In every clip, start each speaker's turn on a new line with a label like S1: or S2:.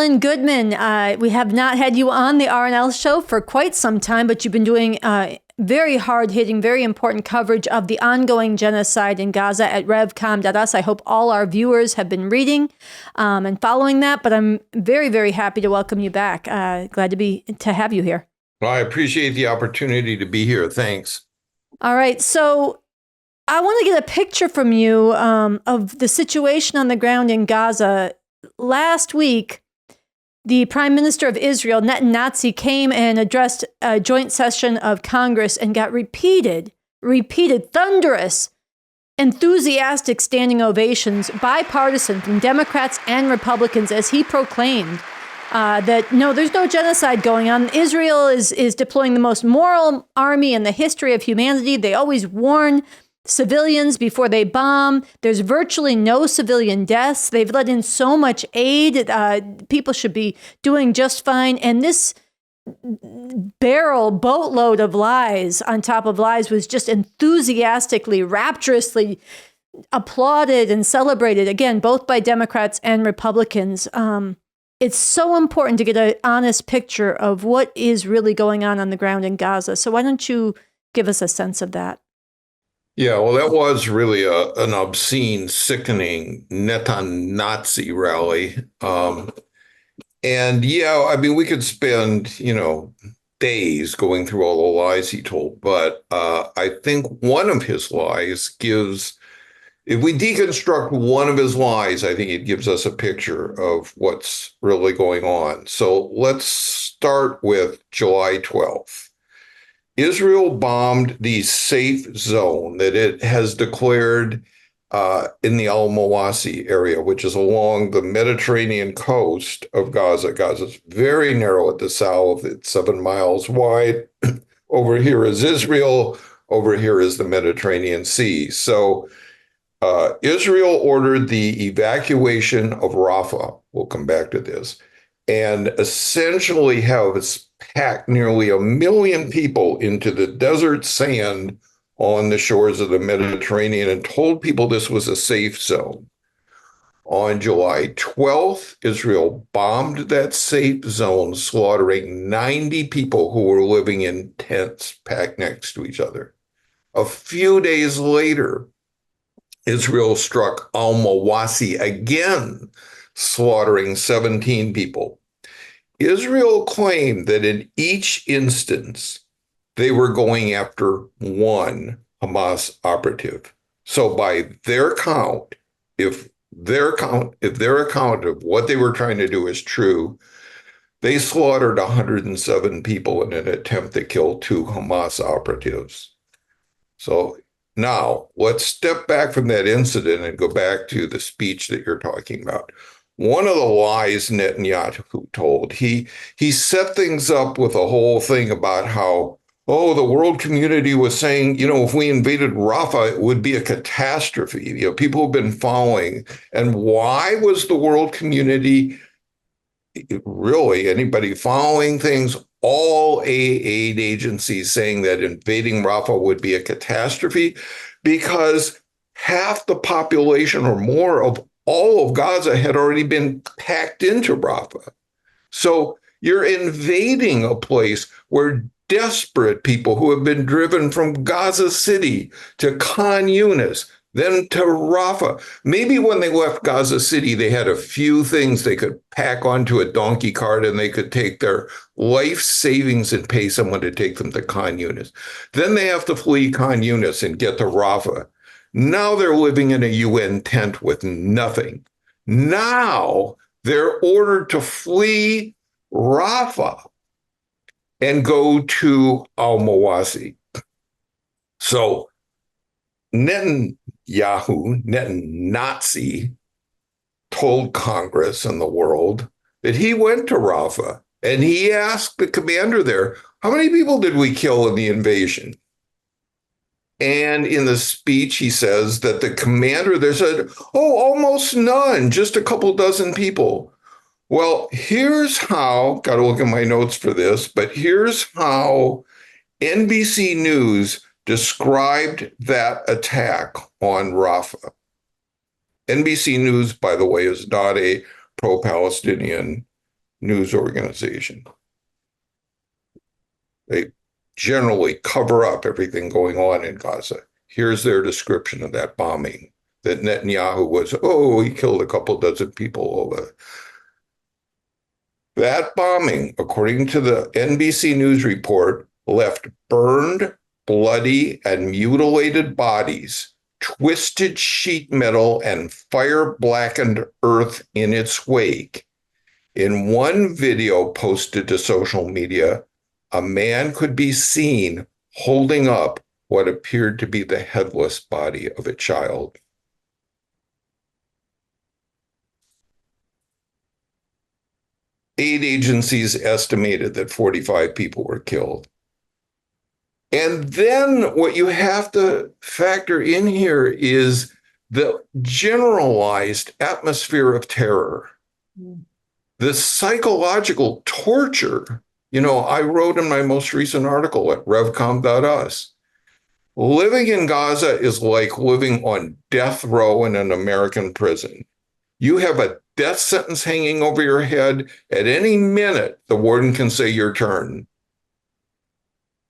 S1: Alan Goodman. We have not had you on the R&L show for quite some time, but you've been doing very hard-hitting, very important coverage of the ongoing genocide in Gaza at revcom.us. I hope all our viewers have been reading and following that, but I'm very, very happy to welcome you back. Glad to have you here.
S2: Well, I appreciate the opportunity to be here. Thanks.
S1: All right. So I want to get a picture from you of the situation on the ground in Gaza. Last week, the Prime Minister of Israel, Netan-N, came and addressed a joint session of Congress and got repeated, thunderous, enthusiastic standing ovations, bipartisan from Democrats and Republicans, as he proclaimed that, no, there's no genocide going on. Israel is deploying the most moral army in the history of humanity. They always warn civilians before they bomb. There's virtually no civilian deaths. They've let in so much aid. People should be doing just fine. And this boatload of lies on top of lies was just enthusiastically, rapturously applauded and celebrated, again, both by Democrats and Republicans. It's so important to get an honest picture of what is really going on the ground in Gaza. So why don't you give us a sense of that?
S2: Yeah, well, that was really an obscene, sickening Netan-Nazi rally. And yeah, I mean, we could spend, days going through all the lies he told, but I think one of his lies gives, if we deconstruct one of his lies, I think it gives us a picture of what's really going on. So let's start with July 12th. Israel bombed the safe zone that it has declared in the Al-Mawasi area, which is along the Mediterranean coast of Gaza. Gaza's very narrow at the south. It's 7 miles wide. Over here is Israel. Over here is the Mediterranean Sea. So Israel ordered the evacuation of Rafah. We'll come back to this. And essentially has packed nearly 1 million people into the desert sand on the shores of the Mediterranean and told people this was a safe zone. On July 12th, Israel bombed that safe zone, slaughtering 90 people who were living in tents packed next to each other. A few days later, Israel struck Al-Mawasi again, slaughtering 17 people. Israel claimed that in each instance, they were going after one Hamas operative. So by their count, if their account of what they were trying to do is true, they slaughtered 107 people in an attempt to kill 2 Hamas operatives. So now let's step back from that incident and go back to the speech that you're talking about. One of the lies Netanyahu told, he set things up with a whole thing about how, the world community was saying, if we invaded Rafah, it would be a catastrophe. People have been following. And why was the world community, really anybody following things, all aid agencies saying that invading Rafah would be a catastrophe? Because half the population or more of all of Gaza had already been packed into Rafah. So you're invading a place where desperate people who have been driven from Gaza City to Khan Yunis, then to Rafah. Maybe when they left Gaza City, they had a few things they could pack onto a donkey cart and they could take their life savings and pay someone to take them to Khan Yunis. Then they have to flee Khan Yunis and get to Rafah. Now they're living in a UN tent with nothing. Now they're ordered to flee Rafah and go to Al-Mawasi. So Netan-Nazi, told Congress and the world that he went to Rafah and he asked the commander there, how many people did we kill in the invasion? And in the speech, he says that the commander there said, almost none, just a couple dozen people. Well, here's how, got to look at my notes for this, but here's how NBC News described that attack on Rafah. NBC News, by the way, is not a pro-Palestinian news organization. They generally cover up everything going on in Gaza. Here's their description of that bombing, that Netanyahu was, he killed a couple dozen people over. That bombing, according to the NBC News report, left burned, bloody, and mutilated bodies, twisted sheet metal, and fire-blackened earth in its wake. In one video posted to social media, a man could be seen holding up what appeared to be the headless body of a child. Aid agencies estimated that 45 people were killed. And then what you have to factor in here is the generalized atmosphere of terror, the psychological torture. I wrote in my most recent article at revcom.us, living in Gaza is like living on death row in an American prison. You have a death sentence hanging over your head. At any minute, the warden can say your turn.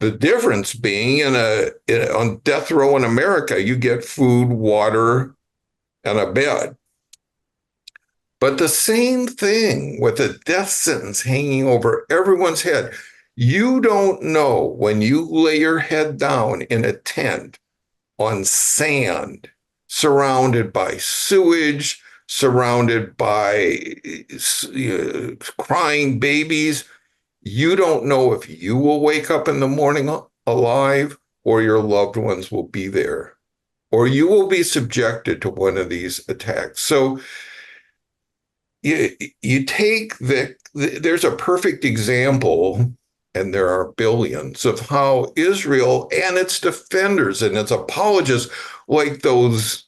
S2: The difference being on death row in America, you get food, water, and a bed. But the same thing with a death sentence hanging over everyone's head. You don't know when you lay your head down in a tent on sand, surrounded by sewage, surrounded by crying babies. You don't know if you will wake up in the morning alive or your loved ones will be there, or you will be subjected to one of these attacks. So you take there's a perfect example, and there are billions, of how Israel and its defenders and its apologists, like those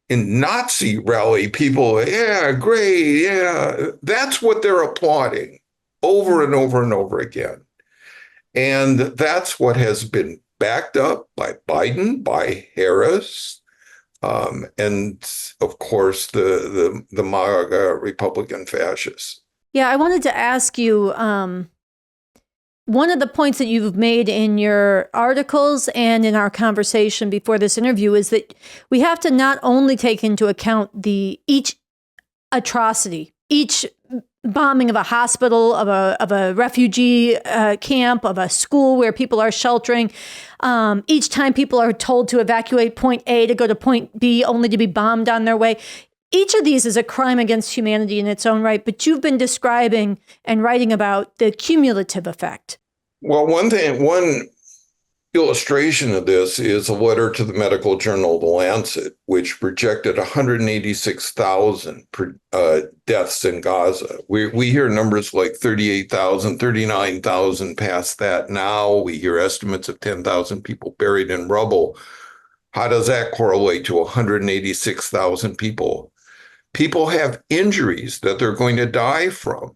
S2: in Nazi rally people, yeah, great, yeah, that's what they're applauding over and over and over again. And that's what has been backed up by Biden, by Harris, and of course the MAGA Republican fascists.
S1: Yeah, I wanted to ask you, one of the points that you've made in your articles and in our conversation before this interview is that we have to not only take into account each atrocity, each bombing of a hospital, of a refugee camp, of a school where people are sheltering. Each time people are told to evacuate point A to go to point B, only to be bombed on their way. Each of these is a crime against humanity in its own right, but you've been describing and writing about the cumulative effect.
S2: Well, one illustration of this is a letter to the medical journal The Lancet, which projected 186,000 deaths in Gaza. We hear numbers like 38,000, 39,000 past that now. We hear estimates of 10,000 people buried in rubble. How does that correlate to 186,000 people? People have injuries that they're going to die from.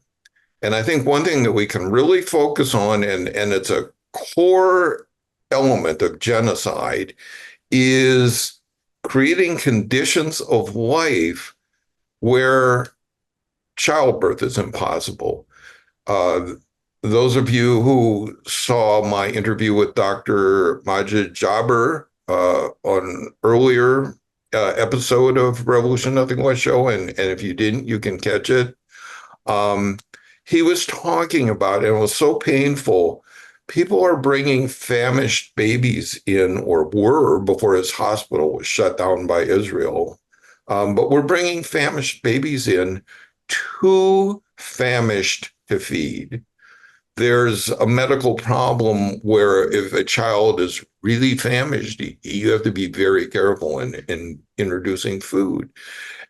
S2: And I think one thing that we can really focus on, and it's a core element of genocide, is creating conditions of life where childbirth is impossible. Those of you who saw my interview with Dr. Majid Jabber on earlier episode of Revolution Nothing Less show, and if you didn't, you can catch it. He was talking about, and it was so painful, people are bringing famished babies in, or were before his hospital was shut down by Israel. But we're bringing famished babies in, too famished to feed. There's a medical problem where if a child is really famished, you have to be very careful in introducing food.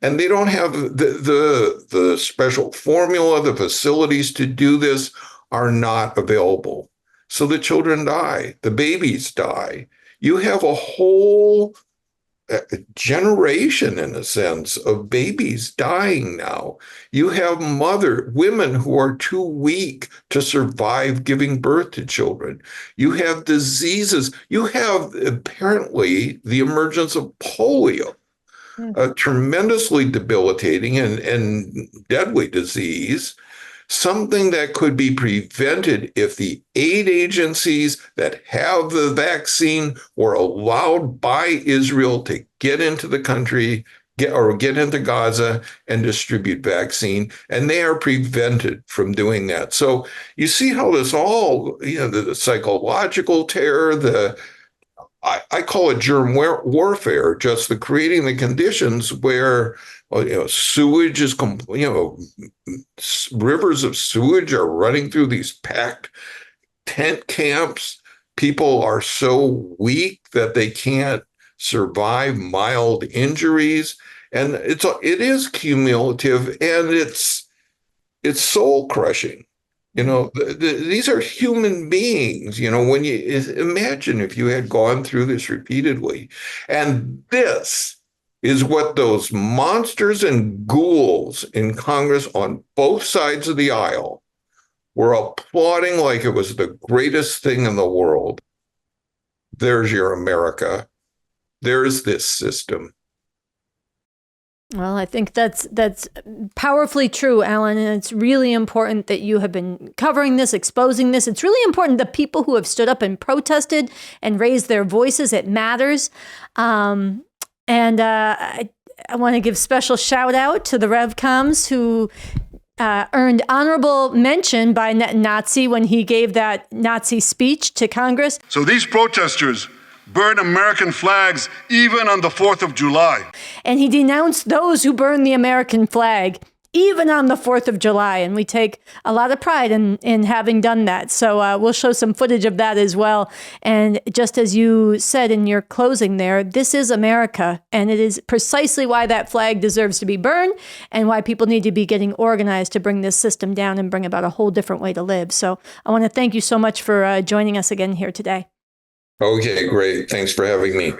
S2: And they don't have the special formula, the facilities to do this are not available. So the children die, the babies die. You have a whole generation, in a sense, of babies dying now. You have women who are too weak to survive giving birth to children. You have diseases. You have apparently the emergence of polio, a tremendously debilitating and deadly disease. something that could be prevented if the aid agencies that have the vaccine were allowed by Israel to get into the country, get into Gaza and distribute vaccine, and they are prevented from doing that. So you see how this all, the psychological terror, I call it germ warfare, just the creating the conditions where sewage is, rivers of sewage are running through these packed tent camps. People are so weak that they can't survive mild injuries, and it is cumulative, and it's soul crushing. These are human beings. When you imagine if you had gone through this repeatedly, and this is what those monsters and ghouls in Congress on both sides of the aisle were applauding like it was the greatest thing in the world. There's your America. There's this system.
S1: Well, I think that's powerfully true, Alan, and it's really important that you have been covering this, exposing this. It's really important that people who have stood up and protested and raised their voices, it matters. I want to give special shout out to the Revcoms who earned honorable mention by Netan-N when he gave that Nazi speech to Congress.
S3: So these protesters burn American flags even on the 4th of July.
S1: And he denounced those who burn the American flag even on the 4th of July. And we take a lot of pride in having done that. So we'll show some footage of that as well. And just as you said in your closing there, this is America. And it is precisely why that flag deserves to be burned and why people need to be getting organized to bring this system down and bring about a whole different way to live. So I want to thank you so much for joining us again here today.
S2: Okay, great. Thanks for having me.